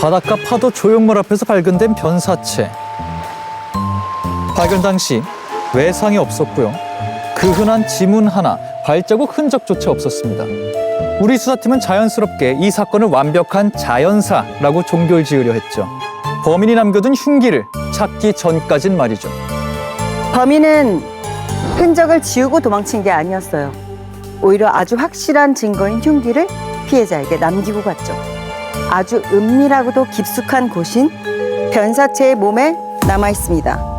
바닷가 파도 조형물 앞에서 발견된 변사체. 발견 당시 외상이 없었고요. 그 흔한 지문 하나, 발자국 흔적조차 없었습니다. 우리 수사팀은 자연스럽게 이 사건을 완벽한 자연사라고 종결 지으려 했죠. 범인이 남겨둔 흉기를 찾기 전까진 말이죠. 범인은 흔적을 지우고 도망친 게 아니었어요. 오히려 아주 확실한 증거인 흉기를 피해자에게 남기고 갔죠. 아주 은밀하고도 깊숙한 곳인 변사체의 몸에 남아 있습니다.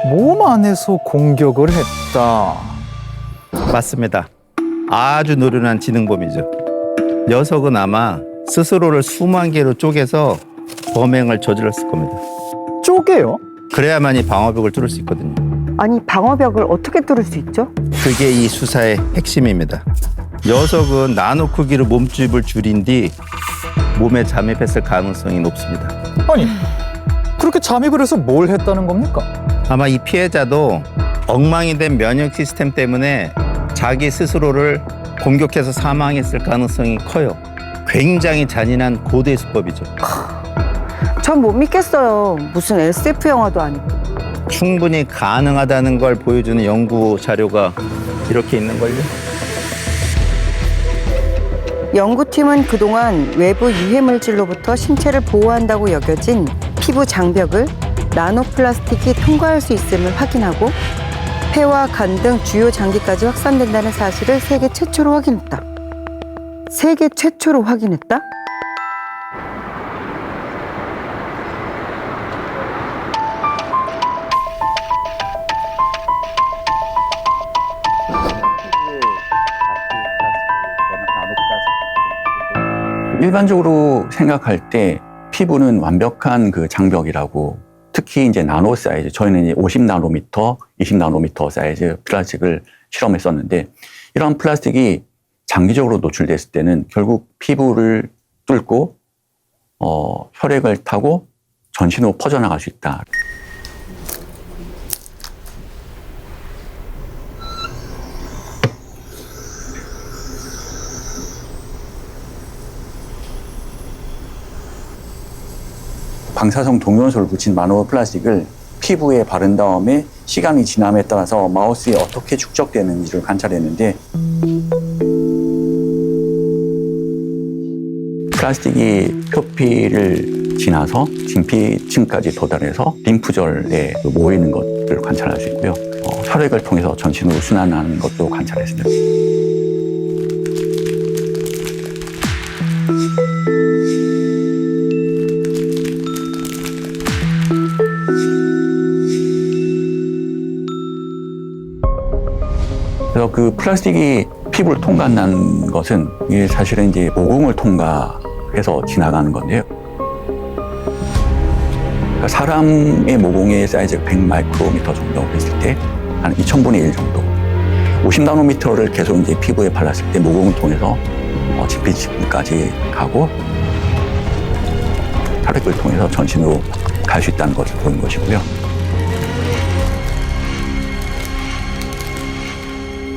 몸 안에서 공격을 했다. 맞습니다. 아주 노련한 지능범이죠. 녀석은 아마 스스로를 수만 개로 쪼개서 범행을 저질렀을 겁니다. 쪼개요? 그래야만이 방어벽을 뚫을 수 있거든요. 아니, 방어벽을 어떻게 뚫을 수 있죠? 그게 이 수사의 핵심입니다. 녀석은 나노 크기로 몸집을 줄인 뒤 몸에 잠입했을 가능성이 높습니다. 아니, 그렇게 잠입을 해서 뭘 했다는 겁니까? 아마 이 피해자도 엉망이 된 면역 시스템 때문에 자기 스스로를 공격해서 사망했을 가능성이 커요. 굉장히 잔인한 고대 수법이죠. 전 못 믿겠어요. 무슨 SF 영화도 아니고. 충분히 가능하다는 걸 보여주는 연구 자료가 이렇게 있는걸요. 연구팀은 그동안 외부 유해물질로부터 신체를 보호한다고 여겨진 피부 장벽을 나노플라스틱이 통과할 수 있음을 확인하고 폐와 간 등 주요 장기까지 확산된다는 사실을 세계 최초로 확인했다. 세계 최초로 확인했다? 일반적으로 생각할 때 피부는 완벽한 그 장벽이라고, 특히 이제 나노 사이즈, 저희는 이제 50나노미터, 20나노미터 사이즈 플라스틱을 실험했었는데, 이런 플라스틱이 장기적으로 노출됐을 때는 결국 피부를 뚫고 혈액을 타고 전신으로 퍼져나갈 수 있다. 방사성 동요소를 붙인 나노 플라스틱을 피부에 바른 다음에 시간이 지남에 따라서 마우스에 어떻게 축적되는지를 관찰했는데, 플라스틱이 표피를 지나서 진피층까지 도달해서 림프절에 모이는 것들을 관찰할 수 있고요. 혈액을 통해서 전신으로 순환하는 것도 관찰했습니다. 그래서 그 플라스틱이 피부를 통과한다는 것은 이게 사실은 이제 모공을 통과해서 지나가는 건데요. 그러니까 사람의 모공의 사이즈가 100마이크로미터 정도 했을 때 한 2000분의 1 정도. 50나노미터를 계속 이제 피부에 발랐을 때 모공을 통해서 진피층까지 가고 혈액을 통해서 전신으로 갈 수 있다는 것을 보인 것이고요.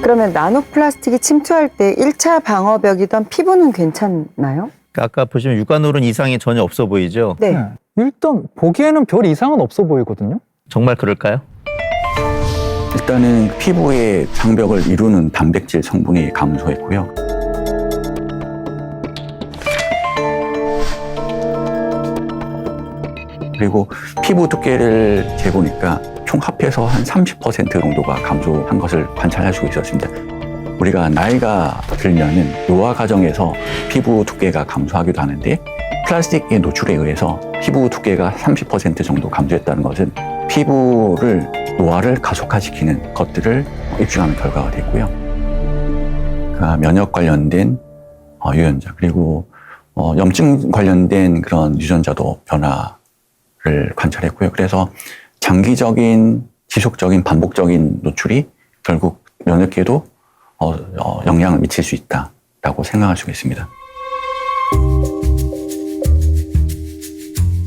그러면 나노플라스틱이 침투할 때 1차 방어벽이던 피부는 괜찮나요? 아까 보시면 육안으로는 이상이 전혀 없어 보이죠? 네. 일단 보기에는 별 이상은 없어 보이거든요. 정말 그럴까요? 일단은 피부의 장벽을 이루는 단백질 성분이 감소했고요. 그리고 피부 두께를 재보니까 총 합해서 한 30% 정도가 감소한 것을 관찰할 수 있었습니다. 우리가 나이가 들면은 노화 과정에서 피부 두께가 감소하기도 하는데, 플라스틱의 노출에 의해서 피부 두께가 30% 정도 감소했다는 것은 피부를 노화를 가속화시키는 것들을 입증하는 결과가 됐고요. 그러니까 면역 관련된 유전자, 그리고 염증 관련된 그런 유전자도 변화를 관찰했고요. 그래서 장기적인, 지속적인, 반복적인 노출이 결국 면역계에도 영향을 미칠 수 있다라고 생각할 수 있습니다.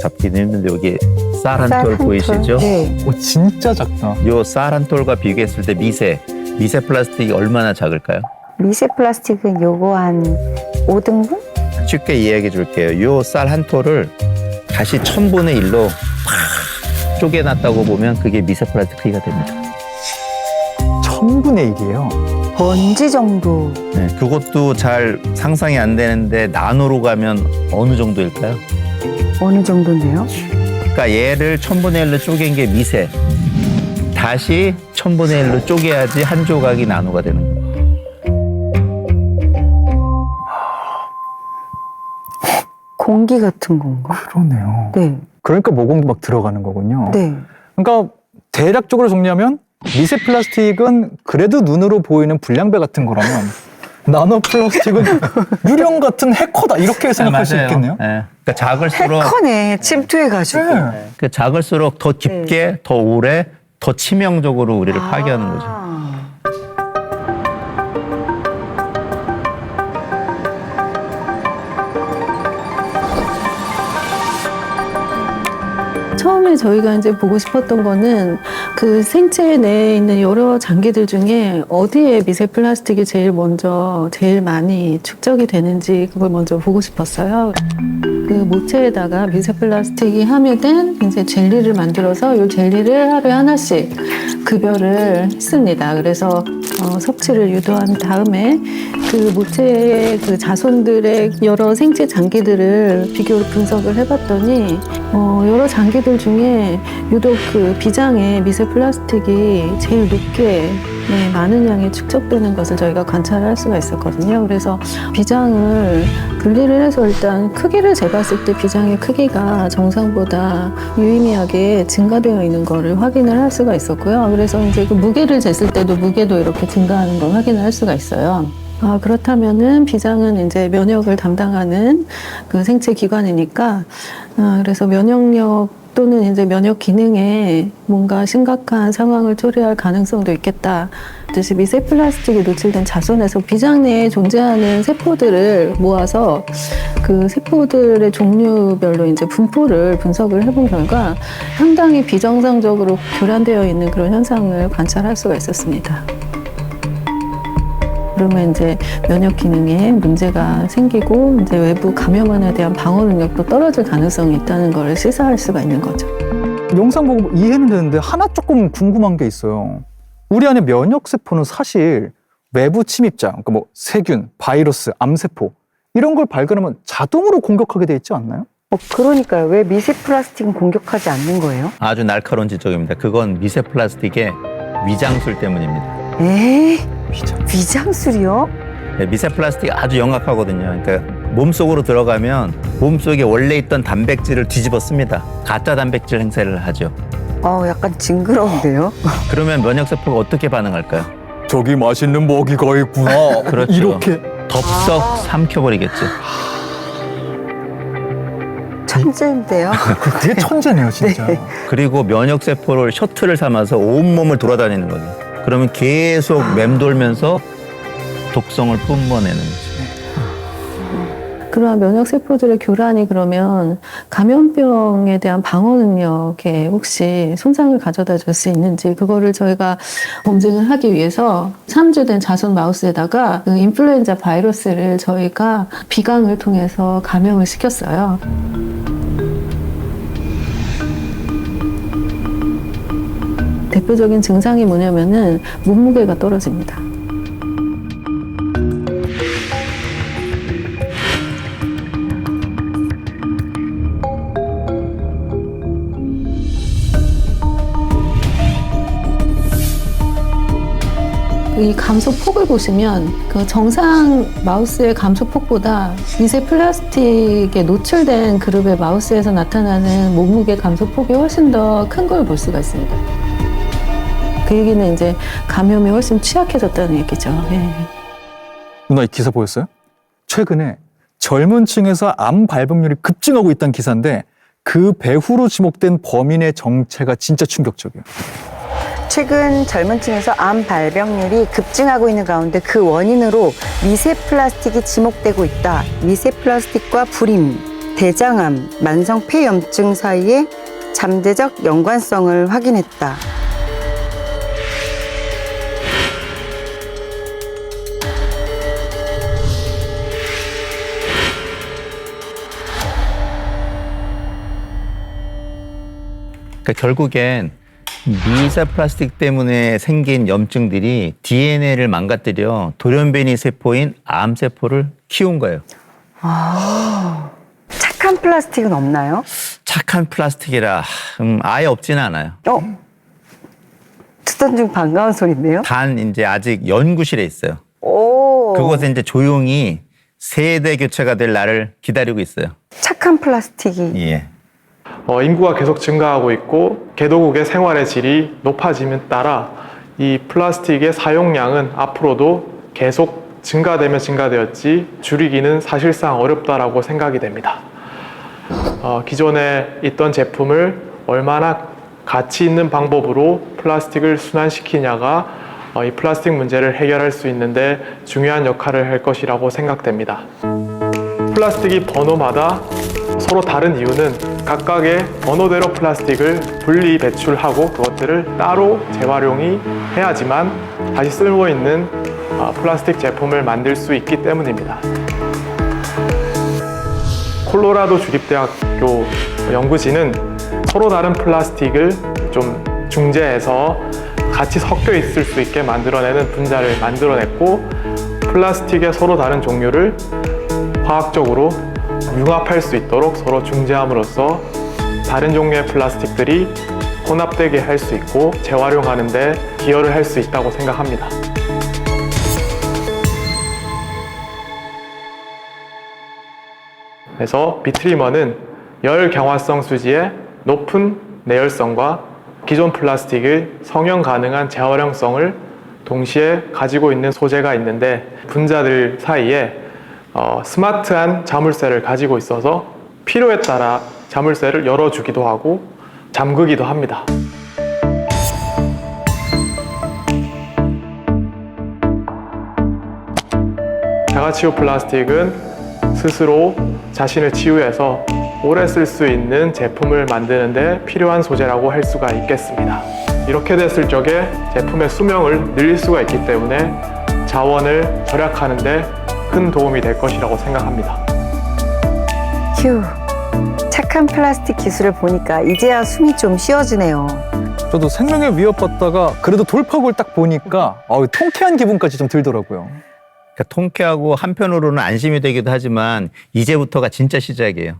잡기는 힘든데 여기 쌀 한 톨 보이시죠? 네. 오, 진짜 작다. 요 쌀 한 톨과 비교했을 때 미세 플라스틱이 얼마나 작을까요? 미세 플라스틱은 요거 한 5등분? 쉽게 이야기해 줄게요. 요 쌀 한 톨을 다시 1000분의 1로 팍 쪼개놨다고 보면 그게 미세 플라스틱 크기가 됩니다. 1000분의 1이에요. 먼지 정도. 네, 그것도 잘 상상이 안 되는데 나노로 가면 어느 정도일까요? 어느 정도인데요? 그러니까 얘를 1000분의 1로 쪼갠 게 미세. 다시 1000분의 1로 쪼개야지 한 조각이 나노가 되는 거예요. 공기 같은 건가? 그러네요. 네. 그러니까 모공도 막 들어가는 거군요. 네. 그러니까 대략적으로 정리하면 미세 플라스틱은 그래도 눈으로 보이는 불량배 같은 거라면 나노 플라스틱은 유령 같은 해커다 이렇게 생각할 수 있겠네요. 네. 그러니까 작을수록 해커네. 침투해가지고. 네. 그 작을수록 더 깊게, 더 오래, 더 치명적으로 우리를 파괴하는 거죠. 처음에 저희가 이제 보고 싶었던 거는 그 생체 내에 있는 여러 장기들 중에 어디에 미세 플라스틱이 제일 많이 축적이 되는지 그걸 먼저 보고 싶었어요. 그 모체에다가 미세 플라스틱이 함유된 이제 젤리를 만들어서 이 젤리를 하루에 하나씩 급여를 했습니다. 그래서 섭취를 유도한 다음에 그 모체의 그 자손들의 여러 생체 장기들을 비교 분석을 해봤더니 여러 장기들 중에 유독 그 비장에 미세 플라스틱이 제일 높게 많은 양이 축적되는 것을 저희가 관찰할 수가 있었거든요. 그래서 비장을 분리를 해서 일단 크기를 재봤을 때 비장의 크기가 정상보다 유의미하게 증가되어 있는 것을 확인을 할 수가 있었고요. 그래서 이제 그 무게를 쟀을 때도 무게도 이렇게 증가하는 걸 확인을 할 수가 있어요. 그렇다면은 비장은 이제 면역을 담당하는 그 생체 기관이니까, 그래서 면역력 또는 이제 면역 기능에 뭔가 심각한 상황을 초래할 가능성도 있겠다. 뜻이 미세 플라스틱이 노출된 자손에서 비장 내에 존재하는 세포들을 모아서 그 세포들의 종류별로 이제 분포를 분석을 해본 결과 상당히 비정상적으로 교란되어 있는 그런 현상을 관찰할 수가 있었습니다. 그러면 이제 면역 기능에 문제가 생기고 이제 외부 감염원에 대한 방어 능력도 떨어질 가능성이 있다는 걸 시사할 수가 있는 거죠. 영상 보고 이해는 되는데 하나 조금 궁금한 게 있어요. 우리 안에 면역 세포는 사실 외부 침입자, 그러니까 뭐 세균, 바이러스, 암세포 이런 걸 발견하면 자동으로 공격하게 돼 있지 않나요? 그러니까요. 왜 미세 플라스틱은 공격하지 않는 거예요? 아주 날카로운 지적입니다. 그건 미세 플라스틱의 위장술 때문입니다. 에이, 위장술이요? 네, 미세 플라스틱이 아주 영악하거든요. 그러니까 몸속으로 들어가면 몸속에 원래 있던 단백질을 뒤집어 씁니다. 가짜 단백질 행세를 하죠. 약간 징그러운데요? 그러면 면역세포가 어떻게 반응할까요? 저기 맛있는 먹이가 있구나. 그렇죠. 이렇게 덥석 삼켜버리겠죠. 천재인데요? 그게 천재네요, 진짜. 네. 그리고 면역세포를 셔틀을 삼아서 온몸을 돌아다니는 거죠. 그러면 계속 맴돌면서 독성을 뿜어내는 거죠. 그러한 면역세포들의 교란이 그러면 감염병에 대한 방어 능력에 혹시 손상을 가져다 줄 수 있는지 그거를 저희가 검증을 하기 위해서 3주 된 자손 마우스에다가 그 인플루엔자 바이러스를 저희가 비강을 통해서 감염을 시켰어요. 대표적인 증상이 뭐냐면은 몸무게가 떨어집니다. 이 감소폭을 보시면 그 정상 마우스의 감소폭보다 미세 플라스틱에 노출된 그룹의 마우스에서 나타나는 몸무게 감소폭이 훨씬 더 큰 걸 볼 수가 있습니다. 그 얘기는 이제 감염이 훨씬 취약해졌다는 얘기죠. 예. 누나 이 기사 보였어요? 최근에 젊은 층에서 암 발병률이 급증하고 있다는 기사인데 그 배후로 지목된 범인의 정체가 진짜 충격적이에요. 최근 젊은 층에서 암 발병률이 급증하고 있는 가운데 그 원인으로 미세 플라스틱이 지목되고 있다. 미세 플라스틱과 불임, 대장암, 만성 폐염증 사이의 잠재적 연관성을 확인했다. 그러니까 결국엔 미세 플라스틱 때문에 생긴 염증들이 DNA를 망가뜨려 돌연변이 세포인 암세포를 키운 거예요. 착한 플라스틱은 없나요? 착한 플라스틱이라 아예 없지는 않아요. 듣던 중 반가운 소리인데요. 단 이제 아직 연구실에 있어요. 오. 그곳에 이제 조용히 세대 교체가 될 날을 기다리고 있어요. 착한 플라스틱이. 예. 인구가 계속 증가하고 있고 개도국의 생활의 질이 높아짐에 따라 이 플라스틱의 사용량은 앞으로도 계속 증가되면 증가되었지 줄이기는 사실상 어렵다라고 생각이 됩니다. 기존에 있던 제품을 얼마나 가치 있는 방법으로 플라스틱을 순환시키냐가 이 플라스틱 문제를 해결할 수 있는데 중요한 역할을 할 것이라고 생각됩니다. 플라스틱이 번호마다 서로 다른 이유는 각각의 번호대로 플라스틱을 분리 배출하고 그것들을 따로 재활용이 해야지만 다시 쓸모 있는 플라스틱 제품을 만들 수 있기 때문입니다. 콜로라도 주립대학교 연구진은 서로 다른 플라스틱을 좀 중재해서 같이 섞여 있을 수 있게 만들어내는 분자를 만들어냈고 플라스틱의 서로 다른 종류를 화학적으로 융합할 수 있도록 서로 중재함으로써 다른 종류의 플라스틱들이 혼합되게 할 수 있고 재활용하는 데 기여를 할 수 있다고 생각합니다. 그래서 비트리머는 열 경화성 수지의 높은 내열성과 기존 플라스틱의 성형 가능한 재활용성을 동시에 가지고 있는 소재가 있는데 분자들 사이에 스마트한 자물쇠를 가지고 있어서 필요에 따라 자물쇠를 열어주기도 하고 잠그기도 합니다. 자가치유 플라스틱은 스스로 자신을 치유해서 오래 쓸 수 있는 제품을 만드는 데 필요한 소재라고 할 수가 있겠습니다. 이렇게 됐을 적에 제품의 수명을 늘릴 수가 있기 때문에 자원을 절약하는 데 큰 도움이 될 것이라고 생각합니다. 휴. 착한 플라스틱 기술을 보니까 이제야 숨이 좀 쉬어지네요. 저도 생명의 위협받다가 그래도 돌파구를 딱 보니까 통쾌한 기분까지 좀 들더라고요. 그러니까 통쾌하고 한편으로는 안심이 되기도 하지만 이제부터가 진짜 시작이에요.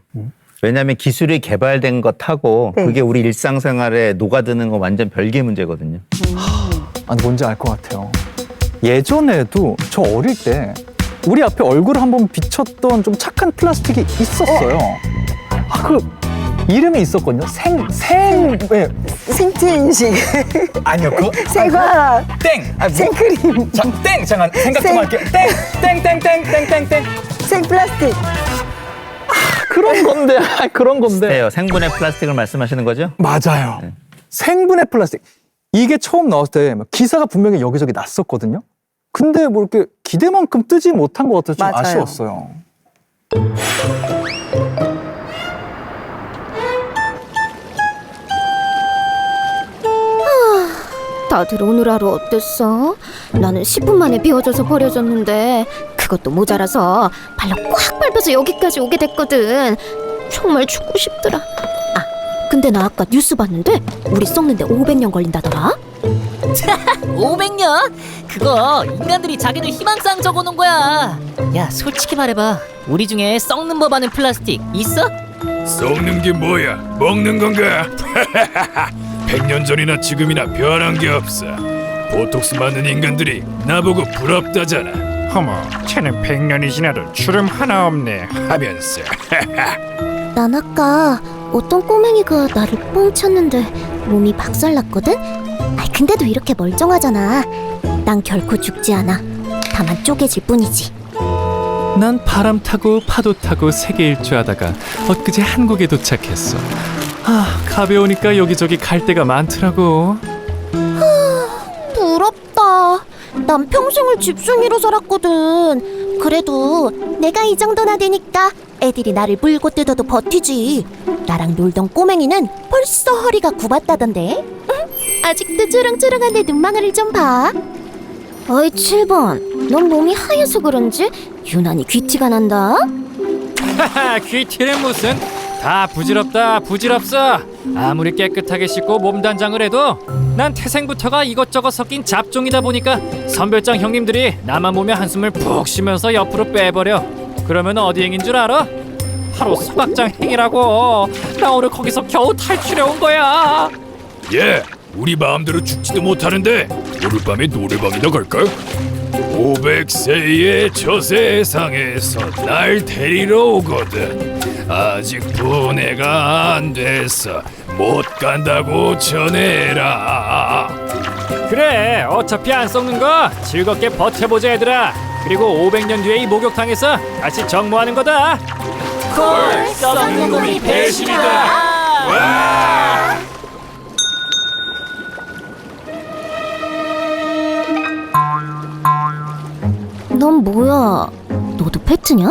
왜냐하면 기술이 개발된 것하고 네. 그게 우리 일상생활에 녹아드는 건 완전 별개 문제거든요. 아니, 뭔지 알 것 같아요. 예전에도 저 어릴 때 우리 앞에 얼굴을 한번 비쳤던 좀 착한 플라스틱이 있었어요. 그 이름이 있었거든요. 네. 생체 인식, 아니요, 그거 생화, 땡. 생크림, 잠깐 생각 좀 할게요. 땡. 생플라스틱. 그런 건데, 그런 건데. 네, 생분해 플라스틱을 말씀하시는 거죠? 맞아요. 생분해 플라스틱. 이게 처음 나왔을 때 기사가 분명히 여기저기 났었거든요. 근데 뭐 이렇게 기대만큼 뜨지 못한 것 같아서 좀 맞아요. 아쉬웠어요. 다들 오늘 하루 어땠어? 나는 10분 만에 비워져서 버려졌는데 그것도 모자라서 발로 꽉 밟혀서 여기까지 오게 됐거든. 정말 죽고 싶더라. 근데 나 아까 뉴스 봤는데 우리 썩는데 500년 걸린다더라. 500년? 그거 인간들이 자기들 희망사항 적어놓은 거야. 야, 솔직히 말해봐. 우리 중에 썩는 법 아는 플라스틱 있어? 썩는 게 뭐야? 먹는 건가? 100년 전이나 지금이나 변한 게 없어. 보톡스 맞는 인간들이 나보고 부럽다잖아. 어머, 쟤는 100년이 지나도 주름 하나 없네 하면서. 난 아까 어떤 꼬맹이가 나를 뻥 쳤는데 몸이 박살났거든? 근데도 이렇게 멀쩡하잖아. 난 결코 죽지 않아. 다만 쪼개질 뿐이지. 난 바람 타고 파도 타고 세계 일주하다가 엊그제 한국에 도착했어. 가벼우니까 여기저기 갈 데가 많더라고. 부럽다. 난 평생을 집순이로 살았거든. 그래도 내가 이 정도나 되니까 애들이 나를 물고 뜯어도 버티지. 나랑 놀던 꼬맹이는 벌써 허리가 굽었다던데. 아직도 쭈렁쭈렁한 내 눈망울을 좀 봐. 어이 7번, 넌 몸이 하얘서 그런지 유난히 귀티가 난다. 귀티는 무슨? 다 부질없다 부질없어. 아무리 깨끗하게 씻고 몸단장을 해도 난 태생부터가 이것저것 섞인 잡종이다 보니까 선별장 형님들이 나만 보면 한숨을 푹 쉬면서 옆으로 빼버려. 그러면 어디 행인 줄 알아? 바로 소각장 행이라고. 나 오늘 거기서 겨우 탈출해 온 거야. 예, 우리 마음대로 죽지도 못하는데 오늘 밤에 노래방이나 갈까? 500세의 저 세상에서 날 데리러 오거든. 아직 분해가 안 돼서 못 간다고 전해라. 그래, 어차피 안 썩는 거 즐겁게 버텨보자 얘들아. 그리고 500년 뒤에 이 목욕탕에서 다시 정모하는 거다. 콜! 썩는 놈이 배신이다! 와! 넌 뭐야? 너도 페트냐?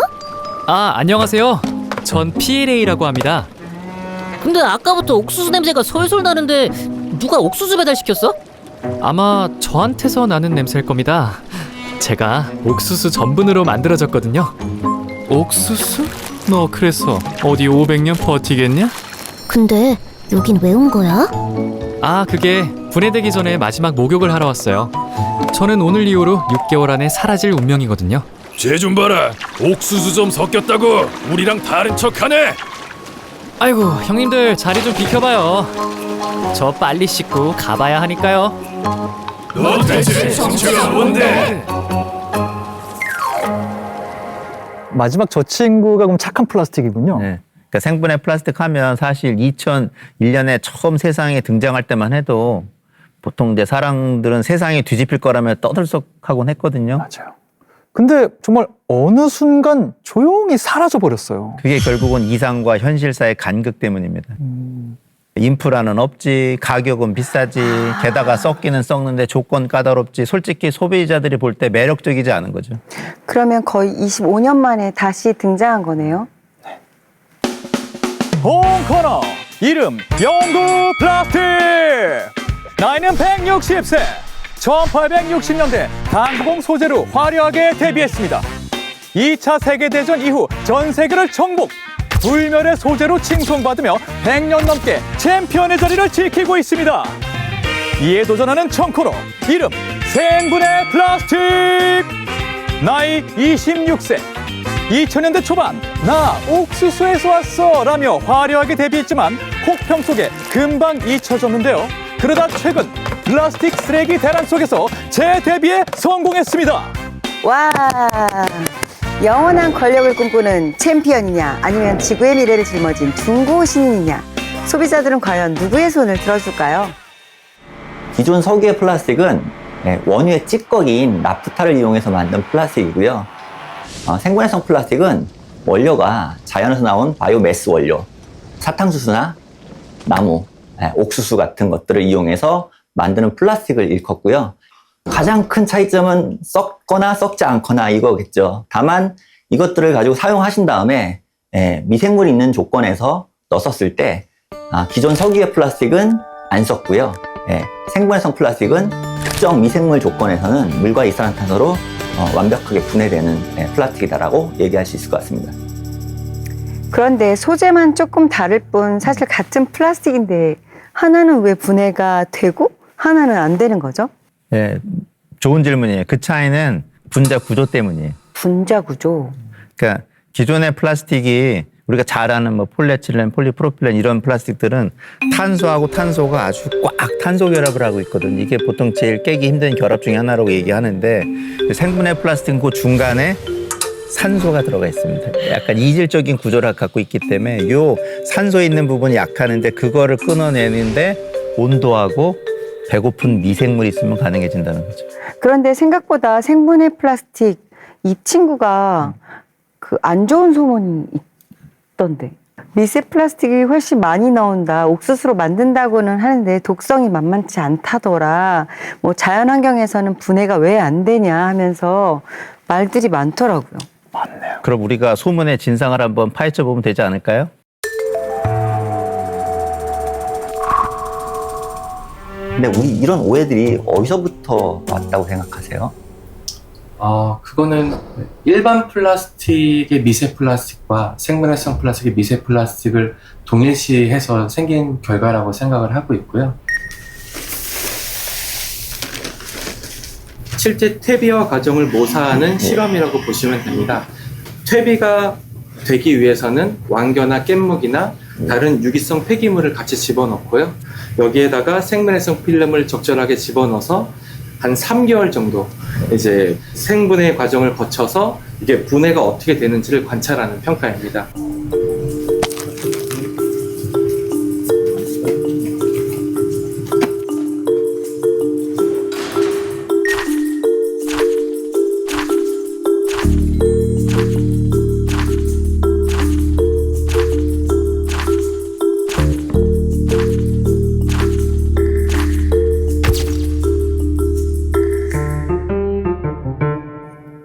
아, 안녕하세요. 전 PLA라고 합니다. 근데 아까부터 옥수수 냄새가 솔솔 나는데 누가 옥수수 배달시켰어? 아마 저한테서 나는 냄새일 겁니다. 제가 옥수수 전분으로 만들어졌거든요. 옥수수? 너 그래서 어디 500년 버티겠냐? 근데 여긴 왜 온 거야? 아, 그게 분해되기 전에 마지막 목욕을 하러 왔어요. 저는 오늘 이후로 6개월 안에 사라질 운명이거든요. 쟤 좀 봐라. 옥수수 좀 섞였다고 우리랑 다른 척하네. 아이고, 형님들 자리 좀 비켜봐요. 저 빨리 씻고 가봐야 하니까요. 너 대체 정체가 뭔데? 마지막 저 친구가 그럼 착한 플라스틱이군요. 네. 그러니까 생분해 플라스틱 하면 사실 2001년에 처음 세상에 등장할 때만 해도 보통 이제 사람들은 세상이 뒤집힐 거라며 떠들썩하곤 했거든요. 맞아요. 근데 정말 어느 순간 조용히 사라져 버렸어요. 그게 결국은 이상과 현실사의 간극 때문입니다. 인프라는 없지, 가격은 비싸지, 게다가 썩기는 썩는데 조건 까다롭지. 솔직히 소비자들이 볼 때 매력적이지 않은 거죠. 그러면 거의 25년 만에 다시 등장한 거네요. 홍코너 이름 영구 플라스틱. 나이는 160세. 1860년대 강공 소재로 화려하게 데뷔했습니다. 2차 세계대전 이후 전 세계를 정복. 불멸의 소재로 칭송받으며 100년 넘게 챔피언의 자리를 지키고 있습니다. 이에 도전하는 청코너 이름 생분해 플라스틱. 나이 26세. 2000년대 초반 나 옥수수에서 왔어 라며 화려하게 데뷔했지만 혹평 속에 금방 잊혀졌는데요. 그러다 최근 플라스틱 쓰레기 대란 속에서 재데뷔에 성공했습니다. 와, 영원한 권력을 꿈꾸는 챔피언이냐 아니면 지구의 미래를 짊어진 중고 신인이냐, 소비자들은 과연 누구의 손을 들어줄까요? 기존 석유의 플라스틱은 원유의 찌꺼기인 나프타를 이용해서 만든 플라스틱이고요. 생분해성 플라스틱은 원료가 자연에서 나온 바이오매스 원료, 사탕수수나 나무, 옥수수 같은 것들을 이용해서 만드는 플라스틱을 일컫고요. 가장 큰 차이점은 썩거나 썩지 않거나 이거겠죠. 다만 이것들을 가지고 사용하신 다음에 미생물이 있는 조건에서 넣었을 때 기존 석유의 플라스틱은 안 썩고요. 생분해성 플라스틱은 특정 미생물 조건에서는 물과 이산화탄소로 완벽하게 분해되는 플라스틱이다라고 얘기할 수 있을 것 같습니다. 그런데 소재만 조금 다를 뿐 사실 같은 플라스틱인데 하나는 왜 분해가 되고 하나는 안 되는 거죠? 네, 좋은 질문이에요. 그 차이는 분자 구조 때문이에요. 분자 구조. 그러니까 기존의 플라스틱이 우리가 잘 아는 뭐 폴리에틸렌, 폴리프로필렌 이런 플라스틱들은 탄소하고 탄소가 아주 꽉 탄소 결합을 하고 있거든요. 이게 보통 제일 깨기 힘든 결합 중에 하나라고 얘기하는데 생분해 플라스틱은 그 중간에 산소가 들어가 있습니다. 약간 이질적인 구조를 갖고 있기 때문에 요 산소에 있는 부분이 약하는데 그거를 끊어내는데 온도하고 배고픈 미생물이 있으면 가능해진다는 거죠. 그런데 생각보다 생분해 플라스틱 이 친구가 그 안 좋은 소문이 있던데. 미세 플라스틱이 훨씬 많이 나온다. 옥수수로 만든다고는 하는데 독성이 만만치 않다더라. 뭐 자연 환경에서는 분해가 왜 안 되냐 하면서 말들이 많더라고요. 맞네요. 그럼 우리가 소문의 진상을 한번 파헤쳐 보면 되지 않을까요? 근데 우리 이런 오해들이 어디서부터 왔다고 생각하세요? 그거는 일반 플라스틱의 미세 플라스틱과 생분해성 플라스틱의 미세 플라스틱을 동일시해서 생긴 결과라고 생각을 하고 있고요. 실제 퇴비화 과정을 모사하는 실험이라고 보시면 됩니다. 퇴비가 되기 위해서는 왕겨나 깻묵이나 다른 유기성 폐기물을 같이 집어넣고요. 여기에다가 생분해성 필름을 적절하게 집어넣어서 한 3개월 정도 이제 생분해 과정을 거쳐서 이게 분해가 어떻게 되는지를 관찰하는 평가입니다.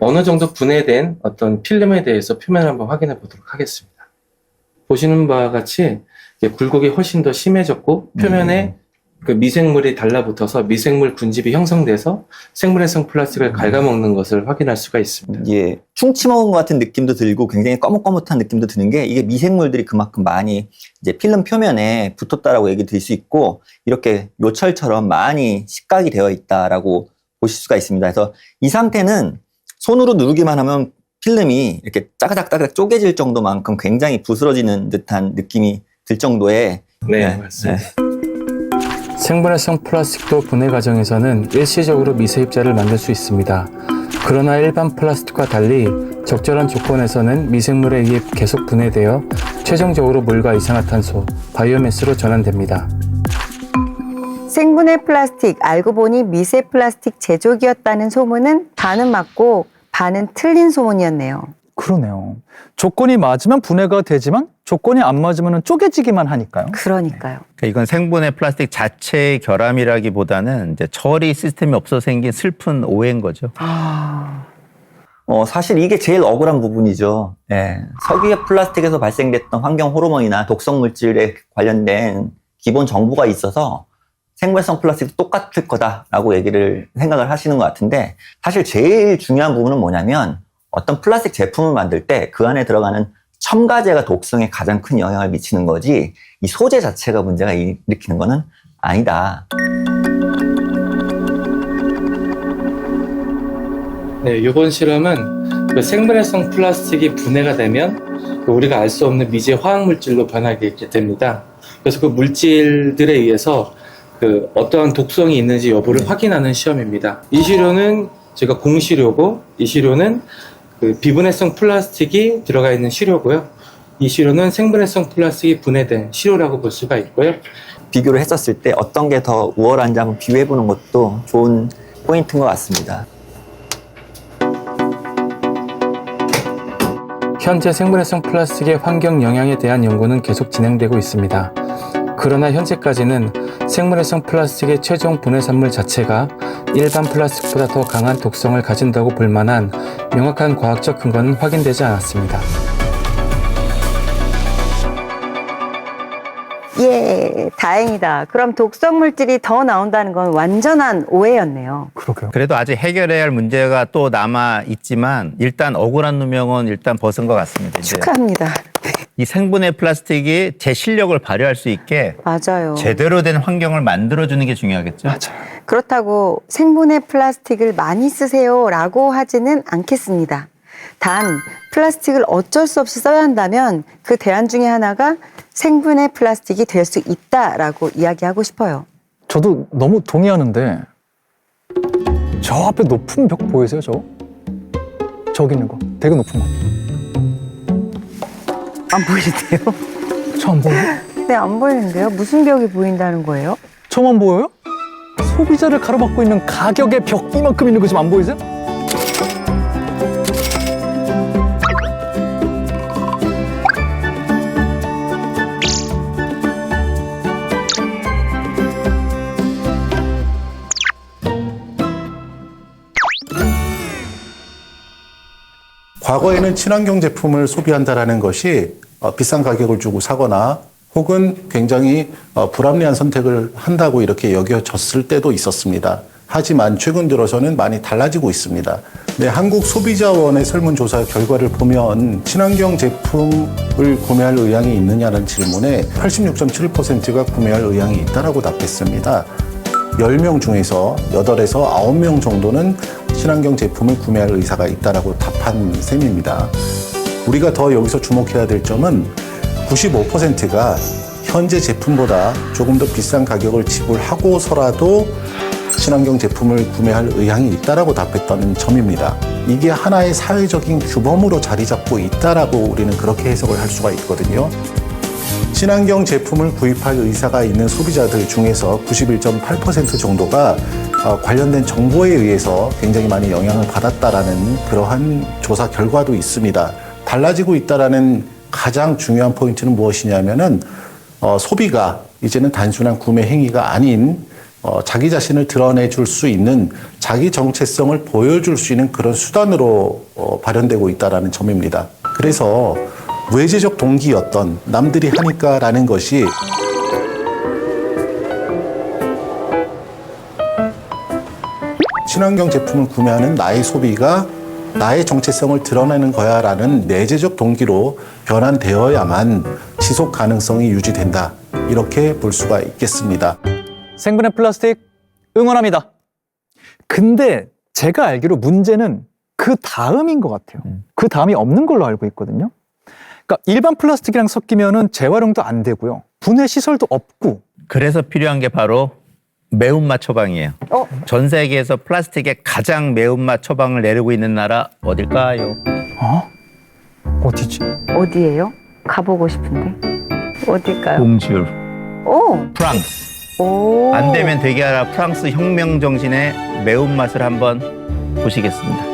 어느 정도 분해된 어떤 필름에 대해서 표면을 한번 확인해 보도록 하겠습니다. 보시는 바와 같이 굴곡이 훨씬 더 심해졌고 표면에 그 미생물이 달라붙어서 미생물 군집이 형성돼서 생분해성 플라스틱을 갉아먹는 것을 확인할 수가 있습니다. 이게 충치 먹은 것 같은 느낌도 들고 굉장히 거뭇거뭇한 느낌도 드는 게 이게 미생물들이 그만큼 많이 이제 필름 표면에 붙었다라고 얘기 드릴 수 있고 이렇게 요철처럼 많이 식각이 되어 있다라고 보실 수가 있습니다. 그래서 이 상태는 손으로 누르기만 하면 필름이 이렇게 짜가닥짜가닥 쪼개질 정도만큼 굉장히 부스러지는 듯한 느낌이 들 정도의 네, 맞습니다. 생분해성 플라스틱도 분해 과정에서는 일시적으로 미세 입자를 만들 수 있습니다. 그러나 일반 플라스틱과 달리 적절한 조건에서는 미생물에 의해 계속 분해되어 최종적으로 물과 이산화탄소, 바이오매스로 전환됩니다. 생분해 플라스틱, 알고 보니 미세 플라스틱 제조기였다는 소문은 반은 맞고 반은 틀린 소문이었네요. 그러네요. 조건이 맞으면 분해가 되지만 조건이 안 맞으면 쪼개지기만 하니까요. 그러니까요. 그러니까 이건 생분해 플라스틱 자체의 결함이라기보다는 이제 처리 시스템이 없어 생긴 슬픈 오해인 거죠. 사실 이게 제일 억울한 부분이죠. 예. 석유의 플라스틱에서 발생됐던 환경 호르몬이나 독성 물질에 관련된 기본 정보가 있어서 생분해성 플라스틱도 똑같을 거다라고 생각을 하시는 것 같은데 사실 제일 중요한 부분은 뭐냐면 어떤 플라스틱 제품을 만들 때 그 안에 들어가는 첨가제가 독성에 가장 큰 영향을 미치는 거지 이 소재 자체가 문제가 일으키는 거는 아니다. 네, 이번 실험은 그 생분해성 플라스틱이 분해가 되면 우리가 알 수 없는 미제 화학 물질로 변하게 됩니다. 그래서 그 물질들에 의해서 그 어떠한 독성이 있는지 여부를 확인하는 시험입니다. 이 시료는 제가 공시료고 이 시료는 그 비분해성 플라스틱이 들어가 있는 시료고요. 이 시료는 생분해성 플라스틱이 분해된 시료라고 볼 수가 있고요. 비교를 했었을 때 어떤 게 더 우월한지 한번 비교해보는 것도 좋은 포인트인 것 같습니다. 현재 생분해성 플라스틱의 환경 영향에 대한 연구는 계속 진행되고 있습니다. 그러나 현재까지는 생분해성 플라스틱의 최종 분해 산물 자체가 일반 플라스틱보다 더 강한 독성을 가진다고 볼 만한 명확한 과학적 근거는 확인되지 않았습니다. 예, 다행이다. 그럼 독성 물질이 더 나온다는 건 완전한 오해였네요. 그러게요. 그래도 아직 해결해야 할 문제가 또 남아 있지만 일단 억울한 누명은 일단 벗은 것 같습니다. 축하합니다. 이 생분해 플라스틱이 제 실력을 발휘할 수 있게 맞아요. 제대로 된 환경을 만들어주는 게 중요하겠죠. 맞아요. 그렇다고 생분해 플라스틱을 많이 쓰세요라고 하지는 않겠습니다. 단 플라스틱을 어쩔 수 없이 써야 한다면 그 대안 중에 하나가 생분해 플라스틱이 될 수 있다라고 이야기하고 싶어요. 저도 너무 동의하는데 저 앞에 높은 벽 보이세요? 저기 있는 거 되게 높은 거. 안 보이는데요? 저 안 보여요? 네, 안 보이는데요? 무슨 벽이 보인다는 거예요? 저만 보여요? 소비자를 가로막고 있는 가격의 벽 이만큼 있는 거 지금 안 보이세요? 과거에는 친환경 제품을 소비한다라는 것이 비싼 가격을 주고 사거나 혹은 굉장히 불합리한 선택을 한다고 이렇게 여겨졌을 때도 있었습니다. 하지만 최근 들어서는 많이 달라지고 있습니다. 네, 한국소비자원의 설문조사 결과를 보면 친환경 제품을 구매할 의향이 있느냐는 질문에 86.7%가 구매할 의향이 있다라고 답했습니다. 10명 중에서 8에서 9명 정도는 친환경 제품을 구매할 의사가 있다라고 답한 셈입니다. 우리가 더 여기서 주목해야 될 점은 95%가 현재 제품보다 조금 더 비싼 가격을 지불하고서라도 친환경 제품을 구매할 의향이 있다라고 답했던 점입니다. 이게 하나의 사회적인 규범으로 자리 잡고 있다라고 우리는 그렇게 해석을 할 수가 있거든요. 친환경 제품을 구입할 의사가 있는 소비자들 중에서 91.8% 정도가 관련된 정보에 의해서 굉장히 많이 영향을 받았다라는 그러한 조사 결과도 있습니다. 달라지고 있다라는 가장 중요한 포인트는 무엇이냐면은 소비가 이제는 단순한 구매 행위가 아닌 자기 자신을 드러내줄 수 있는 자기 정체성을 보여줄 수 있는 그런 수단으로 발현되고 있다는 점입니다. 그래서 외재적 동기였던 남들이 하니까라는 것이 친환경 제품을 구매하는 나의 소비가 나의 정체성을 드러내는 거야 라는 내재적 동기로 변환되어야만 지속 가능성이 유지된다. 이렇게 볼 수가 있겠습니다. 생분해 플라스틱 응원합니다. 근데 제가 알기로 문제는 그 다음인 것 같아요. 그 다음이 없는 걸로 알고 있거든요. 그러니까 일반 플라스틱이랑 섞이면은 재활용도 안 되고요. 분해 시설도 없고. 그래서 필요한 게 바로 매운맛 처방이에요. 전 세계에서 플라스틱의 가장 매운맛 처방을 내리고 있는 나라 어딜까요? 어디지? 어디예요? 가보고 싶은데. 어딜까요? 봉지율. 오! 프랑스. 오. 안 되면 되게 하라 프랑스 혁명 정신의 매운맛을 한번 보시겠습니다.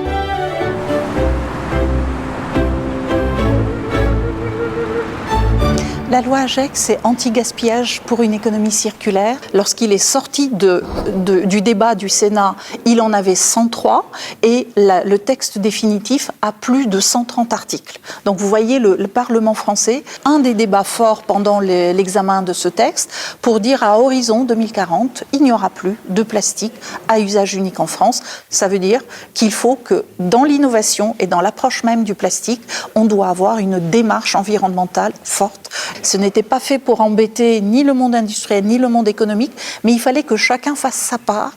La loi AGEC, c'est anti-gaspillage pour une économie circulaire. Lorsqu'il est sorti du débat du Sénat, il en avait 103 et le texte définitif a plus de 130 articles. Donc vous voyez le Parlement français, un des débats forts pendant l'examen de ce texte, pour dire à horizon 2040, il n'y aura plus de plastique à usage unique en France. Ça veut dire qu'il faut que dans l'innovation et dans l'approche même du plastique, on doit avoir une démarche environnementale forte. Ce n'était pas fait pour embêter ni le monde industriel ni le monde économique, mais il fallait que chacun fasse sa part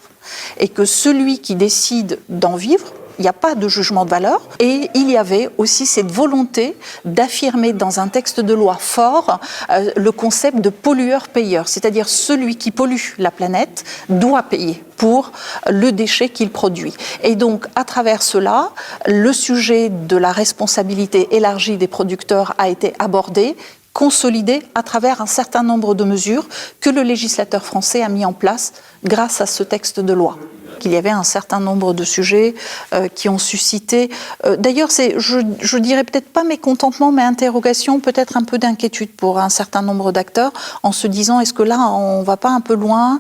et que celui qui décide d'en vivre, il n'y a pas de jugement de valeur. Et il y avait aussi cette volonté d'affirmer dans un texte de loi fort le concept de pollueur-payeur, c'est-à-dire celui qui pollue la planète doit payer pour le déchet qu'il produit. Et donc, à travers cela, le sujet de la responsabilité élargie des producteurs a été abordé, consolidé à travers un certain nombre de mesures que le législateur français a mis en place grâce à ce texte de loi. Qu'il y avait un certain nombre de sujets qui ont suscité, d'ailleurs je dirais peut-être pas mécontentement, mais interrogation, peut-être un peu d'inquiétude pour un certain nombre d'acteurs, en se disant est-ce que là on va pas un peu loin ?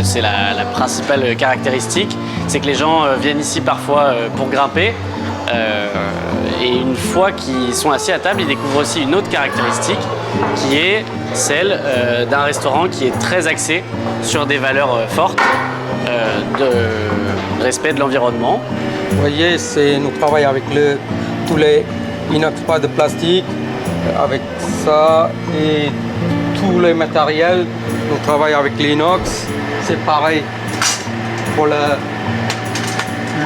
C'est la principale caractéristique, c'est que les gens viennent ici parfois pour grimper et une fois qu'ils sont assis à table, ils découvrent aussi une autre caractéristique qui est celle d'un restaurant qui est très axé sur des valeurs fortes de respect de l'environnement. Vous voyez, nous travaillons avec tous les inox, pas de plastique, avec ça et tous les matériels. Nous travaillons avec l'inox, c'est pareil pour la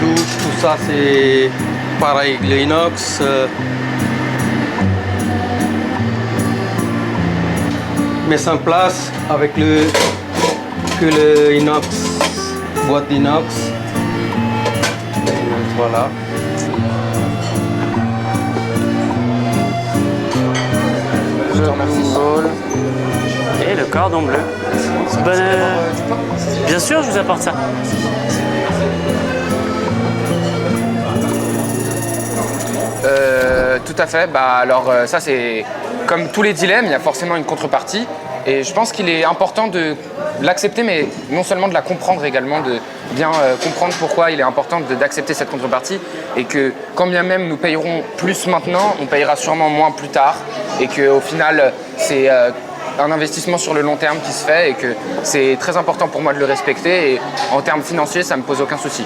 louche, tout ça c'est pareil, l'inox. Mais en place avec le inox, boîte d'inox. Voilà. Je te remercie. Et le cordon bleu. Bonne... Bien sûr, je vous apporte ça. Tout à fait. Alors ça, c'est comme tous les dilemmes, il y a forcément une contrepartie. Et je pense qu'il est important de l'accepter, mais non seulement de la comprendre également, de bien comprendre pourquoi il est important d'accepter cette contrepartie et que quand bien même nous payerons plus maintenant, on payera sûrement moins plus tard et qu'au final, c'est un investissement sur le long terme qui se fait et que c'est très important pour moi de le respecter et en termes financiers, ça ne me pose aucun souci.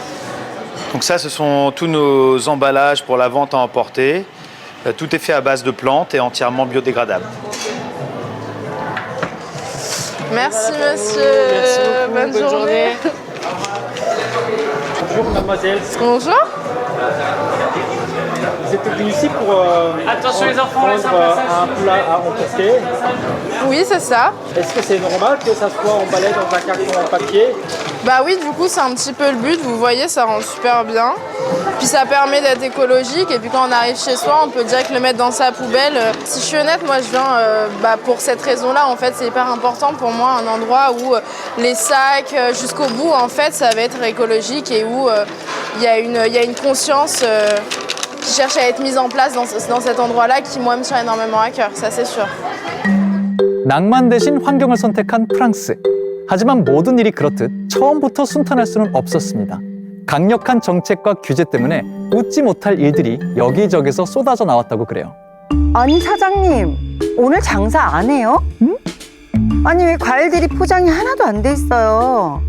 Donc ça, ce sont tous nos emballages pour la vente à emporter. Tout est fait à base de plantes et entièrement biodégradable. Merci monsieur. Merci beaucoup. Bonne journée. Bonjour mademoiselle. Bonjour. Vous êtes venu ici pour Attention les enfants, prendre laissez un passage, un s'il vous plat plaît. à emporter. Oui, c'est ça. Est-ce que c'est normal que ça soit emballé dans un carton en papier? Bah oui, du coup, c'est un petit peu le but. Vous voyez, ça rend super bien. Puis ça permet d'être écologique. Et puis quand on arrive chez soi, on peut direct le mettre dans sa poubelle. Si je suis honnête, moi, je viens pour cette raison-là. En fait, c'est hyper important pour moi, un endroit où les sacs, jusqu'au bout, en fait, ça va être écologique et où il y a une conscience qui cherche à être mise en place dans cet endroit-là qui, moi, me tient énormément à cœur. Ça, c'est sûr. 낭만 대신 환경을 선택한 프랑스. 하지만 모든 일이 그렇듯 처음부터 순탄할 수는 없었습니다. 강력한 정책과 규제 때문에 웃지 못할 일들이 여기저기서 쏟아져 나왔다고 그래요. 아니 사장님, 오늘 장사 안 해요? 응? 아니 왜 과일들이 포장이 하나도 안 돼 있어요?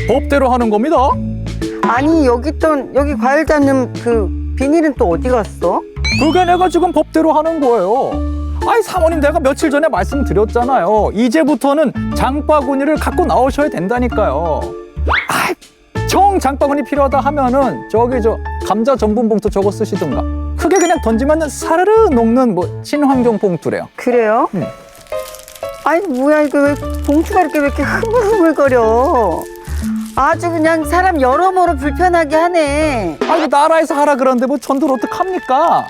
법대로 하는 겁니다. 아니 여기 과일 담는 그 비닐은 또 어디 갔어? 그게 내가 지금 법대로 하는 거예요. 아니 사모님 내가 며칠 전에 말씀드렸잖아요. 이제부터는 장바구니를 갖고 나오셔야 된다니까요. 정 장바구니 필요하다 하면은 저기 감자 전분 봉투 저거 쓰시든가. 크게 그냥 던지면 사르르 녹는 친환경 봉투래요. 그래요? 아니 뭐야 이거 왜 봉투가 왜 이렇게 흐물흐물거려? 아주 그냥 사람 여러모로 불편하게 하네. 아이고 나라에서 하라 그러는데 전도를 어떡합니까?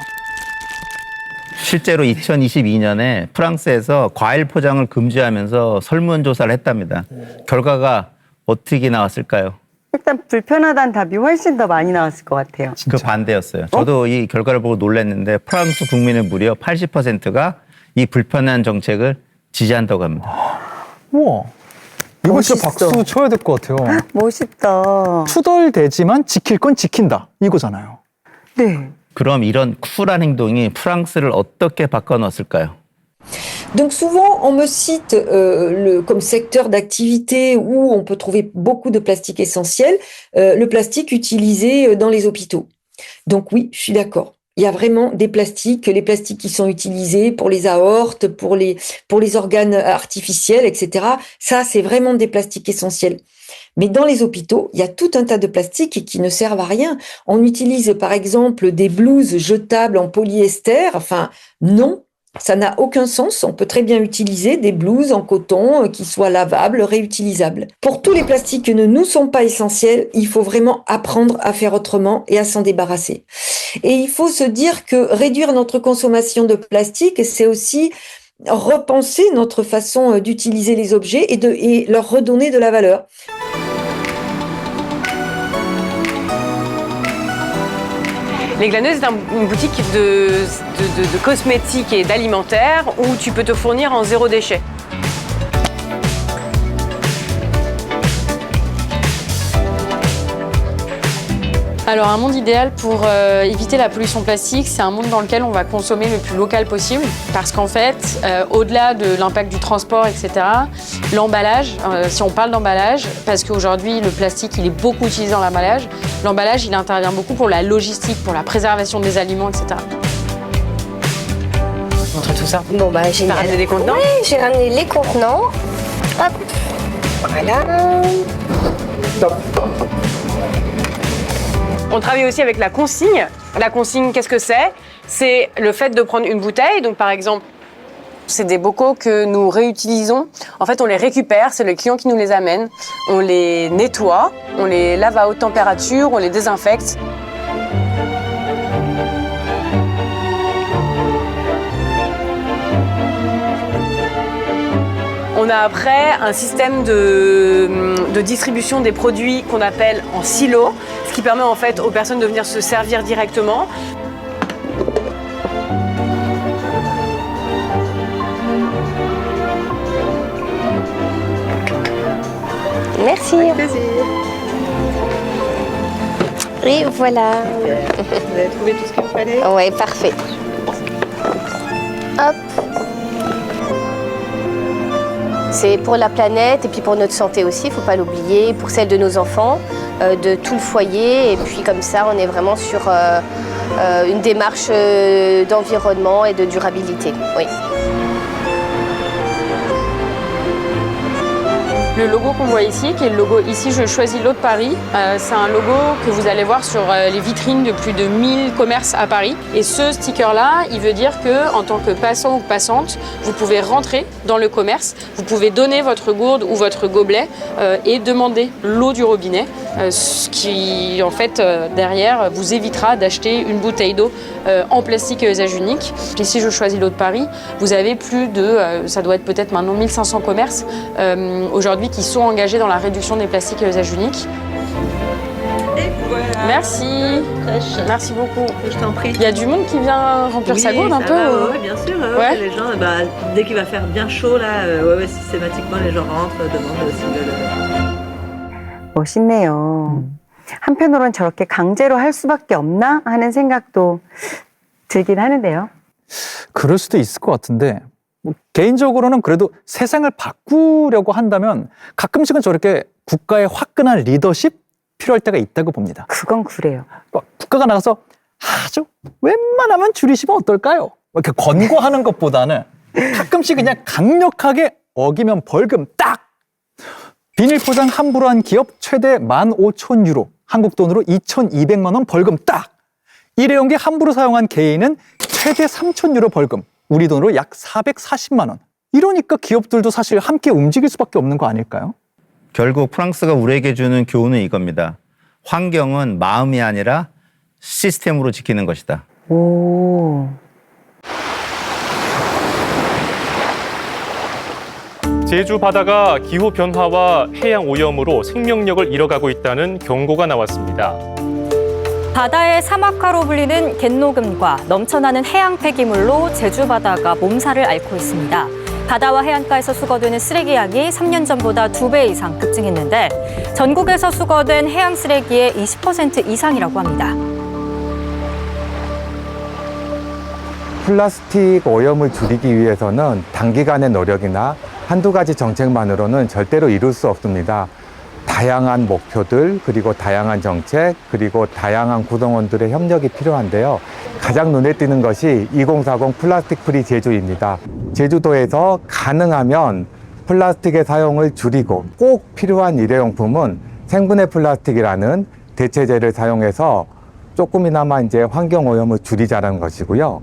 실제로 2022년에 프랑스에서 과일 포장을 금지하면서 설문조사를 했답니다. 결과가 어떻게 나왔을까요? 일단 불편하다는 답이 훨씬 더 많이 나왔을 것 같아요. 그 반대였어요. 저도 이 결과를 보고 놀랐는데 프랑스 국민의 무려 80%가 이 불편한 정책을 지지한다고 합니다. 우와. 이거 진짜 박수 쳐야 될 것 같아요. 멋있다. 투덜대지만 지킬 건 지킨다. 이거잖아요. 네. 그럼 이런 쿨한 행동이 프랑스를 어떻게 바꿔놨을까요? Donc souvent, on me cite comme secteur d'activité où on peut trouver beaucoup de plastique essentiel, le plastique utilisé dans les hôpitaux. Donc oui, je suis d'accord. Il y a vraiment des plastiques, les plastiques qui sont utilisés pour les aortes, pour les organes artificiels, etc. Ça, c'est vraiment des plastiques essentiels. Mais dans les hôpitaux, il y a tout un tas de plastiques qui ne servent à rien. On utilise par exemple des blouses jetables en polyester. Enfin, non, ça n'a aucun sens. On peut très bien utiliser des blouses en coton qui soient lavables, réutilisables. Pour tous les plastiques qui ne nous sont pas essentiels, il faut vraiment apprendre à faire autrement et à s'en débarrasser. Et il faut se dire que réduire notre consommation de plastique, c'est aussi repenser notre façon d'utiliser les objets et leur redonner de la valeur. Les Glaneuses est une boutique de cosmétiques et d'alimentaire où tu peux te fournir en zéro déchet. Alors un monde idéal pour éviter la pollution plastique, c'est un monde dans lequel on va consommer le plus local possible parce qu'en fait, au-delà de l'impact du transport, etc., l'emballage, si on parle d'emballage, parce qu'aujourd'hui le plastique il est beaucoup utilisé dans l'emballage, l'emballage il intervient beaucoup pour la logistique, pour la préservation des aliments, etc. Montre tout ça. Bon bah j'ai ramené des contenants. Oui, j'ai ramené les contenants. Hop, voilà. Top. On travaille aussi avec la consigne. La consigne, qu'est-ce que c'est? C'est le fait de prendre une bouteille. Donc, par exemple, c'est des bocaux que nous réutilisons. En fait, on les récupère. C'est le client qui nous les amène. On les nettoie. On les lave à haute température. On les désinfecte. On a après un système de distribution des produits qu'on appelle en silo, ce qui permet en fait aux personnes de venir se servir directement. plaisir. Et voilà. Vous avez trouvé tout ce qu'il fallait? Ouais, parfait. Hop. C'est pour la planète et puis pour notre santé aussi, il ne faut pas l'oublier, pour celle de nos enfants, de tout le foyer. Et puis comme ça, on est vraiment sur une démarche d'environnement et de durabilité. Oui. Le logo qu'on voit ici, qui est le logo Ici je choisis l'eau de Paris, c'est un logo que vous allez voir sur les vitrines de plus de 1000 commerces à Paris. Et ce sticker-là, il veut dire que en tant que passant ou passante, vous pouvez rentrer dans le commerce, vous pouvez donner votre gourde ou votre gobelet et demander l'eau du robinet, ce qui en fait derrière vous évitera d'acheter une bouteille d'eau en plastique à usage unique. Ici je choisis l'eau de Paris, vous avez plus de, ça doit être peut-être maintenant 1500 commerces aujourd'hui qui sont engagés dans la réduction des plastiques à usage unique. Et voilà. Merci. Merci beaucoup. Je t'en prie. Il y a du monde qui vient remplir sa gourde un peu Oui, bien sûr. Ouais. Les gens, dès qu'il va faire bien chaud, là, systématiquement, les gens rentrent, demandent s'ils veulent. 멋있네요. 한편으로는 저렇게 강제로 할 수밖에 없나 하는 생각도 들긴 하는데요. 그럴 수도 있을 것 같은데 개인적으로는 그래도 세상을 바꾸려고 한다면 가끔씩은 저렇게 국가의 화끈한 리더십 필요할 때가 있다고 봅니다. 그건 그래요. 국가가 나가서 아주 웬만하면 줄이시면 어떨까요? 이렇게 권고하는 것보다는 가끔씩 그냥 강력하게 어기면 벌금 딱! 비닐 포장 함부로 한 기업 최대 15,000유로, 한국 돈으로 2,200만 원 벌금 딱! 일회용기 함부로 사용한 개인은 최대 3,000유로 벌금, 우리 돈으로 약 440만 원. 이러니까 기업들도 사실 함께 움직일 수밖에 없는 거 아닐까요? 결국 프랑스가 우리에게 주는 교훈은 이겁니다. 환경은 마음이 아니라 시스템으로 지키는 것이다. 오. 제주 바다가 기후 변화와 해양 오염으로 생명력을 잃어가고 있다는 경고가 나왔습니다. 바다의 사막화로 불리는 갯녹음과 넘쳐나는 해양 폐기물로 제주 바다가 몸살을 앓고 있습니다. 바다와 해안가에서 수거되는 쓰레기 양이 3년 전보다 2배 이상 급증했는데 전국에서 수거된 해양 쓰레기의 20% 이상이라고 합니다. 플라스틱 오염을 줄이기 위해서는 단기간의 노력이나 한두 가지 정책만으로는 절대로 이룰 수 없습니다. 다양한 목표들, 그리고 다양한 정책, 그리고 다양한 구성원들의 협력이 필요한데요. 가장 눈에 띄는 것이 2040 플라스틱 프리 제주입니다. 제주도에서 가능하면 플라스틱의 사용을 줄이고 꼭 필요한 일회용품은 생분해 플라스틱이라는 대체재를 사용해서 조금이나마 이제 환경 오염을 줄이자는 것이고요.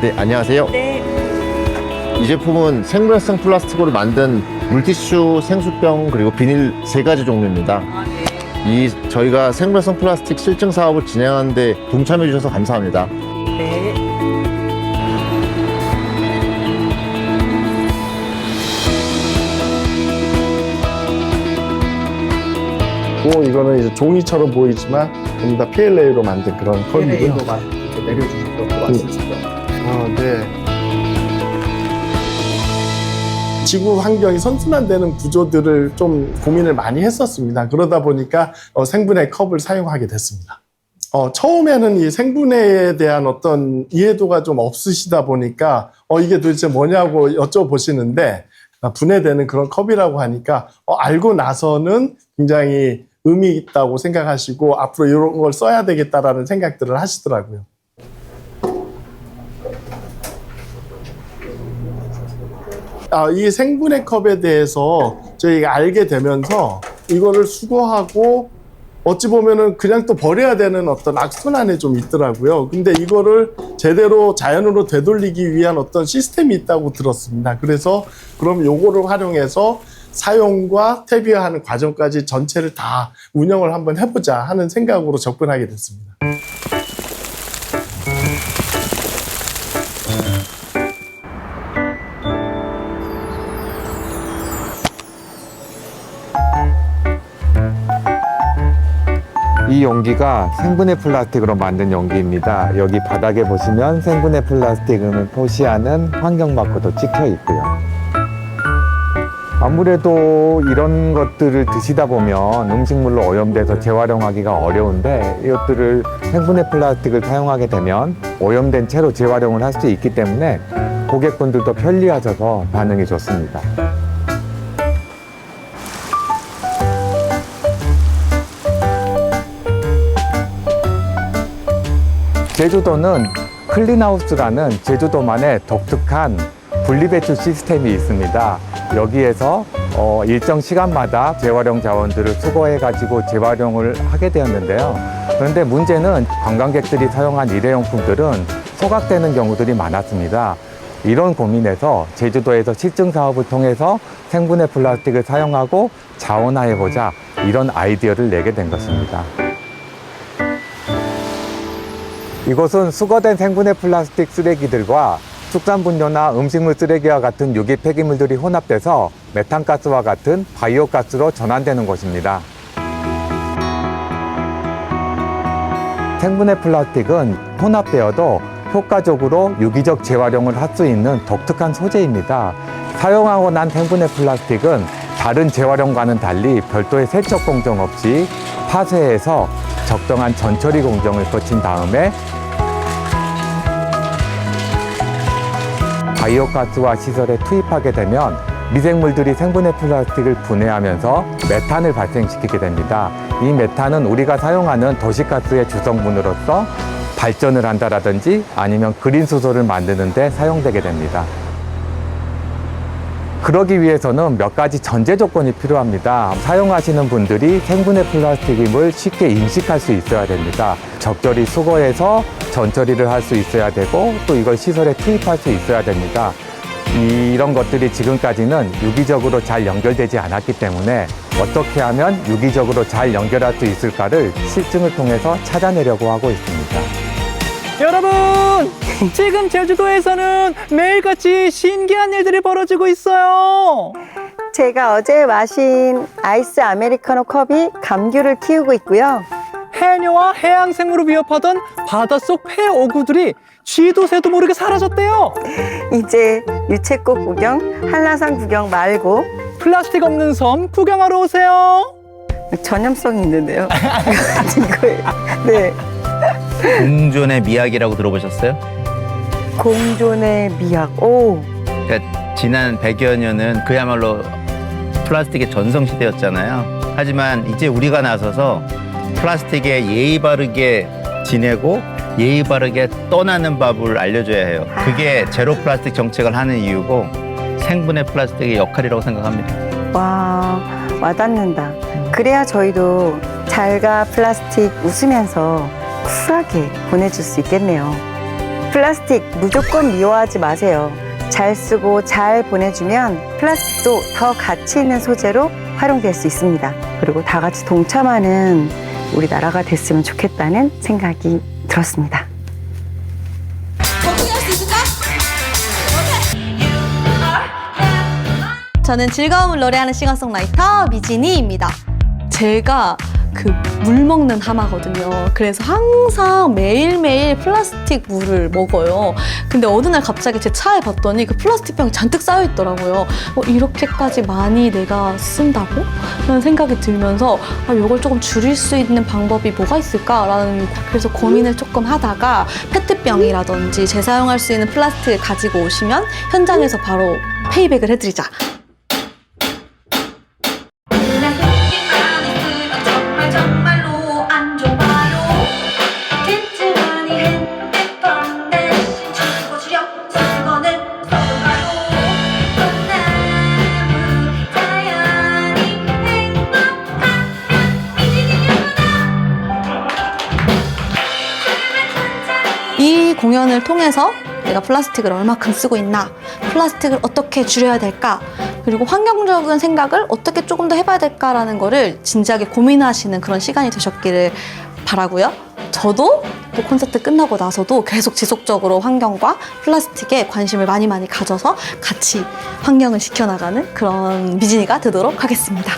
네, 안녕하세요. 네. 이 제품은 생물성 플라스틱으로 만든 물티슈, 생수병, 그리고 비닐 3가지 종류입니다. 저희가 생물성 플라스틱 실증 사업을 진행하는 데 동참해 주셔서 감사합니다. 네. 이거는 이제 종이처럼 보이지만 전부 다 PLA로 만든 그런 컵이고요. 내려주는 것도 맞으시죠? 네. 지구 환경이 선순환되는 구조들을 좀 고민을 많이 했었습니다. 그러다 보니까 생분해 컵을 사용하게 됐습니다. 처음에는 이 생분해에 대한 어떤 이해도가 좀 없으시다 보니까 이게 도대체 뭐냐고 여쭤보시는데 분해되는 그런 컵이라고 하니까 알고 나서는 굉장히 의미 있다고 생각하시고 앞으로 이런 걸 써야 되겠다라는 생각들을 하시더라고요. 이 생분해 컵에 대해서 저희가 알게 되면서 이거를 수거하고 어찌 보면은 그냥 또 버려야 되는 어떤 악순환에 좀 있더라고요. 근데 이거를 제대로 자연으로 되돌리기 위한 어떤 시스템이 있다고 들었습니다. 그래서 그럼 요거를 활용해서 사용과 퇴비화하는 과정까지 전체를 다 운영을 한번 해보자 하는 생각으로 접근하게 됐습니다. 이 용기가 생분해 플라스틱으로 만든 용기입니다. 여기 바닥에 보시면 생분해 플라스틱을 표시하는 환경 마크도 찍혀 있고요. 아무래도 이런 것들을 드시다 보면 음식물로 오염돼서 재활용하기가 어려운데 이것들을 생분해 플라스틱을 사용하게 되면 오염된 채로 재활용을 할 수 있기 때문에 고객분들도 편리하셔서 반응이 좋습니다. 제주도는 클린하우스라는 제주도만의 독특한 분리배출 시스템이 있습니다. 여기에서 일정 시간마다 재활용 자원들을 수거해가지고 재활용을 하게 되었는데요. 그런데 문제는 관광객들이 사용한 일회용품들은 소각되는 경우들이 많았습니다. 이런 고민에서 제주도에서 실증 사업을 통해서 생분해 플라스틱을 사용하고 자원화해보자 이런 아이디어를 내게 된 것입니다. 이곳은 수거된 생분해 플라스틱 쓰레기들과 축산분뇨나 음식물 쓰레기와 같은 유기 폐기물들이 혼합돼서 메탄가스와 같은 바이오가스로 전환되는 곳입니다. 생분해 플라스틱은 혼합되어도 효과적으로 유기적 재활용을 할 수 있는 독특한 소재입니다. 사용하고 난 생분해 플라스틱은 다른 재활용과는 달리 별도의 세척 공정 없이 파쇄해서 적정한 전처리 공정을 거친 다음에 바이오가스와 시설에 투입하게 되면 미생물들이 생분해 플라스틱을 분해하면서 메탄을 발생시키게 됩니다. 이 메탄은 우리가 사용하는 도시가스의 주성분으로서 발전을 한다라든지 아니면 그린 수소를 만드는 데 사용되게 됩니다. 그러기 위해서는 몇 가지 전제 조건이 필요합니다. 사용하시는 분들이 생분해 플라스틱임을 쉽게 인식할 수 있어야 됩니다. 적절히 수거해서 전처리를 할 수 있어야 되고 또 이걸 시설에 투입할 수 있어야 됩니다. 이런 것들이 지금까지는 유기적으로 잘 연결되지 않았기 때문에 어떻게 하면 유기적으로 잘 연결할 수 있을까를 실증을 통해서 찾아내려고 하고 있습니다. 여러분, 지금 제주도에서는 매일같이 신기한 일들이 벌어지고 있어요. 제가 어제 마신 아이스 아메리카노 컵이 감귤을 키우고 있고요. 해녀와 해양생물을 위협하던 바닷속 폐어구들이 쥐도 새도 모르게 사라졌대요. 이제 유채꽃 구경, 한라산 구경 말고 플라스틱 없는 섬 구경하러 오세요. 전염성이 있는데요. 이거예요. 네. 공존의 미학이라고 들어보셨어요? 공존의 미학. 오. 그러니까 지난 100여 년은 그야말로 플라스틱의 전성시대였잖아요. 하지만 이제 우리가 나서서 플라스틱에 예의 바르게 지내고 예의 바르게 떠나는 법을 알려줘야 해요. 그게 제로 플라스틱 정책을 하는 이유고 생분해 플라스틱의 역할이라고 생각합니다. 와, 와닿는다. 그래야 저희도 잘가 플라스틱 웃으면서 쿨하게 보내줄 수 있겠네요. 플라스틱 무조건 미워하지 마세요. 잘 쓰고 잘 보내주면 플라스틱도 더 가치 있는 소재로 활용될 수 있습니다. 그리고 다 같이 동참하는 우리 나라가 됐으면 좋겠다는 생각이 들었습니다. 저는 즐거움을 노래하는 싱어송라이터 미진이입니다. 제가 그 물 먹는 하마거든요. 그래서 항상 매일매일 플라스틱 물을 먹어요. 근데 어느 날 갑자기 제 차에 봤더니 그 플라스틱 병이 잔뜩 쌓여 있더라고요. 이렇게까지 많이 내가 쓴다고? 라는 생각이 들면서 이걸 조금 줄일 수 있는 방법이 뭐가 있을까라는 그래서 고민을 조금 하다가 페트병이라든지 재사용할 수 있는 플라스틱을 가지고 오시면 현장에서 바로 페이백을 해드리자. 이 공연을 통해서 내가 플라스틱을 얼마큼 쓰고 있나, 플라스틱을 어떻게 줄여야 될까, 그리고 환경적인 생각을 어떻게 조금 더 해봐야 될까라는 거를 진지하게 고민하시는 그런 시간이 되셨기를 바라고요. 저도 또 콘서트 끝나고 나서도 계속 지속적으로 환경과 플라스틱에 관심을 많이 가져서 같이 환경을 지켜나가는 그런 미진이가 되도록 하겠습니다.